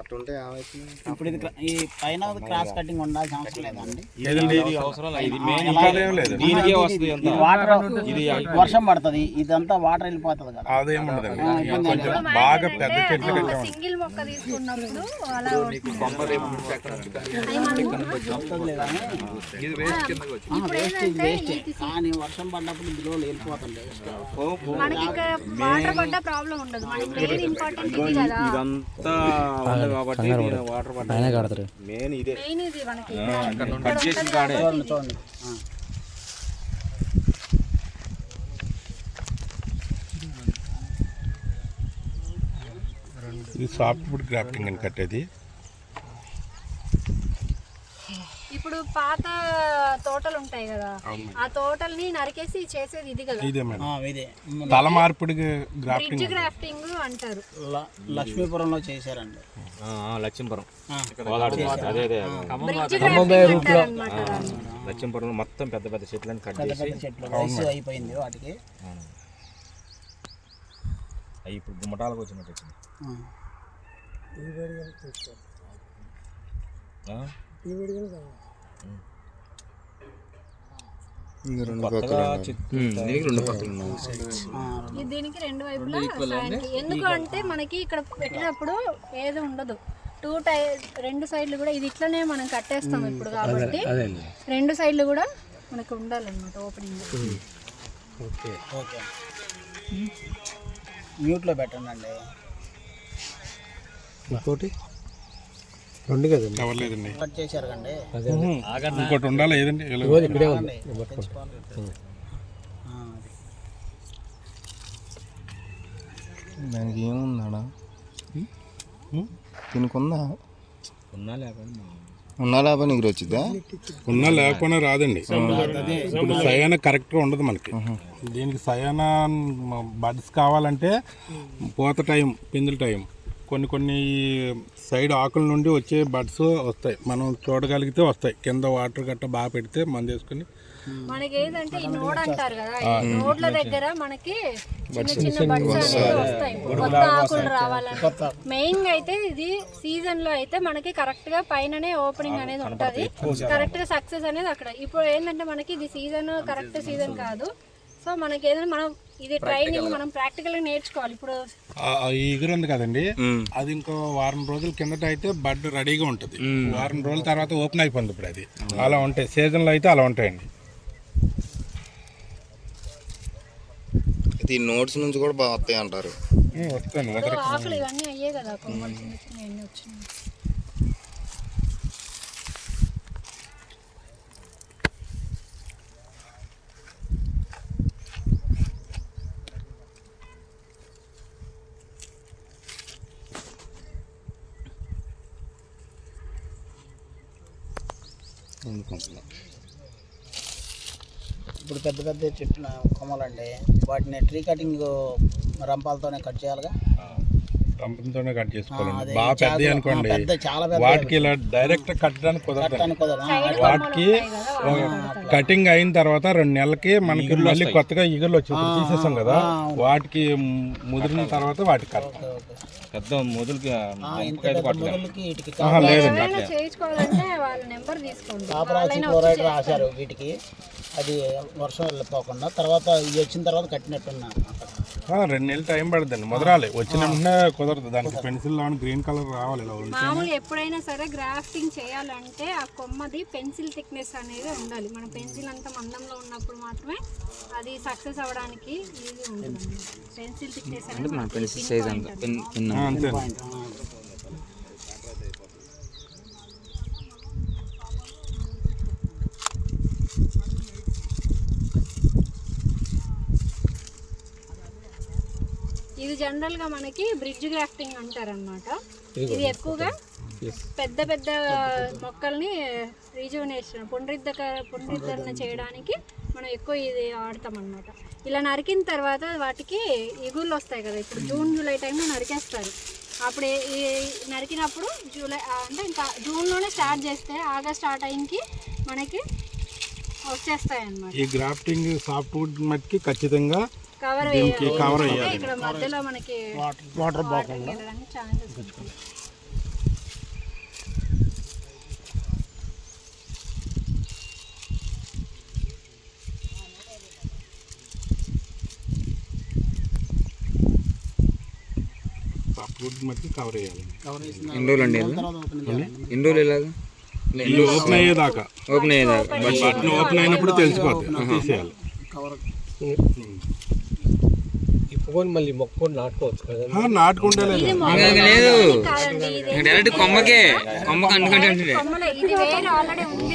అట్టుంటే ఇప్పుడు ఇది ఈ పైన క్రాస్ కటింగ్ ఉండాల్సిన అవసరం లేదండి. వాటర్ ఇది వర్షం పడుతుంది, ఇదంతా వాటర్ వెళ్ళిపోతుంది కదా, బాగా పెద్ద చెట్లు సింగిల్ మొక్క తీసుకున్నప్పుడు అలా కానీ వర్షం పడ్డప్పుడు ఇందులో వెళ్ళిపోతుంది. మనకి ఇక్కడ వాటర్ పడ్డ ప్రాబ్లం ఉండదు. మనకి మెయిన్ ఇంపార్టెంట్ ఇది కదా, ఇదంతా ఉంది కాబట్టి వాటర్ పడ్డా కడతారు. మెయిన్ ఇది మనకి కట్ చేసిన కాడే. చూడండి ఇది సాఫ్ట్వుడ్ గ్రాఫ్టింగ్ అని కట్టేది. ఇప్పుడు పాత తోటలు ఉంటాయి కదా, ఆ తోటల్ని నరికేసి చేసేది ఇది కదా, ఇదే మేడం, తల మార్పిడి గ్రాఫ్టింగ్ అంటారు. లక్ష్మీపురంలో చేశారండి. లక్ష్మీపురం లక్ష్మీపురంలో మొత్తం పెద్ద పెద్ద చెట్లను కట్ చేసి అయిపోయింది వాటికి. అవి ఇప్పుడు గుమ్మటాలకు వచ్చినట్టు వచ్చింది. దీనికి రెండు వైపులా ఎందుకు అంటే మనకి ఇక్కడ పెట్టినప్పుడు ఏది ఉండదు, రెండు సైడ్లు కూడా ఇది ఇట్లనే మనం కట్టేస్తాం ఇప్పుడు కాబట్టి రెండు సైడ్లు కూడా మనకు ఉండాలన్నమాట ఓపెనింగ్. ఓకే మ్యూట్లో పెట్టండి. ఇంకోటి రెండు కదండి, కవర్ లేదండి, కట్ చేశారు కండి. ఇంకోటి ఉండాలి ఏదండి. దానికి ఏముందా దీనికి ఉందా? ఉన్నా లేకపోతే నీకు వచ్చిద్దా? ఉన్నా లేకపోయినా రాదండి. ఇప్పుడు సయాన కరెక్ట్గా ఉండదు మనకి. దీనికి సయాన బడ్స్ కావాలంటే పూత టైం, పిందుల టైం, కొన్ని సైడ్ ఆకుల నుండి వచ్చే బడ్స్ వస్తాయి, మనం చూడగలిగితే వస్తాయి. కింద వాటర్ గట్ట బాగా పెడితే మందు వేసుకుని మనకి ఏంటంటే ఈ నోడ్ అంటారు కదా, ఈ నోడ్ల దగ్గర మనకి చిన్న చిన్న బడ్స్ అనేవి వస్తాయి కొత్త ఆకులు రావాలంటే. మెయిన్ గా అయితే ఇది సీజన్ లో అయితే మనకి కరెక్ట్ గా పైననే ఓపెనింగ్ అనేది ఉంటది, కరెక్ట్ గా సక్సెస్ అనేది అక్కడ. ఇప్పుడు ఏంటంటే మనకి ఇది సీజన్ కరెక్ట్ సీజన్ కాదు, సో మనకి ఏదైనా మనం ఇది ట్రైనింగ్ మనం ప్రాక్టికల్ గా నేర్చుకోవాలి. ఇప్పుడు ఈ ఎగురు ఉంది కదండి, అది ఇంకో వారం రోజుల కిందట అయితే బడ్ రెడీగా ఉంటుంది, వారం రోజుల తర్వాత ఓపెన్ అయిపోయింది. ఇప్పుడు అది అలా ఉంటాయి, సీజన్లో అయితే అలా ఉంటాయండి. ఈ నోట్స్ నుంచి కూడా బాగా వస్తాయి అంటారు. వస్తాను ఆకులు ఇవన్నీ అయ్యే కదా, కొమ్మలు చిన్న చిన్న ఎన్ని వచ్చినాయి. ఇప్పుడు పెద్ద పెద్ద చెట్లు కొమ్మలండి, వాటిని ట్రీ కటింగ్ రంపాలతోనే కట్ చేయాలిగా. రంపంతోనే కట్ చేసుకోవాలండి. బాగా పెద్ద అనుకోండి, వాటికి ఇలా డైరెక్ట్ కట్టడానికి కుదరదు. వాటికి కటింగ్ అయిన తర్వాత 2 నెలలకి మనకి మళ్ళీ కొత్తగా ఇగుర్లు వచ్చి తీసేస్తాం కదా, వాటికి ముదిరిన తర్వాత వాటికి కట్టాలి. పెద్ద మొదలుకి చేయించుకోవాలంటే వాళ్ళ నెంబర్ తీసుకోండి. కాపరాక్సి క్లోరైడ్ రాశారు వీటికి, అది వర్షం వెళ్ళిపోకుండా. తర్వాత ఇది వచ్చిన తర్వాత కట్టినట్టున్నా 2 నెలలు టైం పడుతుందండి, ముదరాలి. వచ్చిన వెంటనే కుదరదు, దానికి పెన్సిల్ లో గ్రీన్ కలర్ రావాలి. మామూలుగా ఎప్పుడైనా సరే గ్రాఫ్టింగ్ చేయాలంటే ఆ కొమ్మది పెన్సిల్ థిక్నెస్ అనేది ఉండాలి. మన పెన్సిల్ అంతా మందంలో ఉన్నప్పుడు మాత్రమే అది సక్సెస్ అవ్వడానికి ఈజీ ఉంటుంది. పెన్సిల్ థిక్నెస్ అనేది పెన్సిల్ సైజ్ అంతే. ఇది జనరల్ గా మనకి బ్రిడ్జ్ గ్రాఫ్టింగ్ అంటారనమాట. ఇది ఎక్కువగా పెద్ద పెద్ద మొక్కల్ని రీజువనేషన్ పునరుద్ధరణ చేయడానికి మనం ఎక్కువ ఇది వాడతాం అనమాట. ఇలా నరికిన తర్వాత వాటికి ఇగుళ్ళు వస్తాయి కదా, ఇప్పుడు జూన్ జూలై టైంలో నరికేస్తారు. అప్పుడు ఈ నరికినప్పుడు జూలై అంటే ఇంకా జూన్లోనే స్టార్ట్ చేస్తే ఆగస్ట్ ఆ టైంకి మనకి వచ్చేస్తాయి అన్నమాట. ఈ గ్రాఫ్టింగ్ సాఫ్ట్వుడ్ మట్టికి ఖచ్చితంగా కవర్ వేయాలి. ఇక్కడ మధ్యలో మనకి వాటర్ ఛాన్సెస్ ఉంటుంది. రూట్ మట్టి కవర్ చేయాలి. కవర్ చేసిన ఎన్ని రోజులు అండి తర్వాత ఓపెన్ చేయాలి. ఎన్ని రోజులు ఇలాగ ఇది ఓపెన్ అయ్యేదాకా ఓపెన్ అయ్యేదాకా బటన్ ఓపెన్ అయినప్పుడు తెలిసిపోతుంది తీసేయాలి. కవర్ నాటుకుంటే లేదు లేదు డైరెక్ట్ కొమ్మకే కొమ్మకి అందుకంటే కొమ్మలే, ఇది వేరే ఆల్రెడీ ఉంది.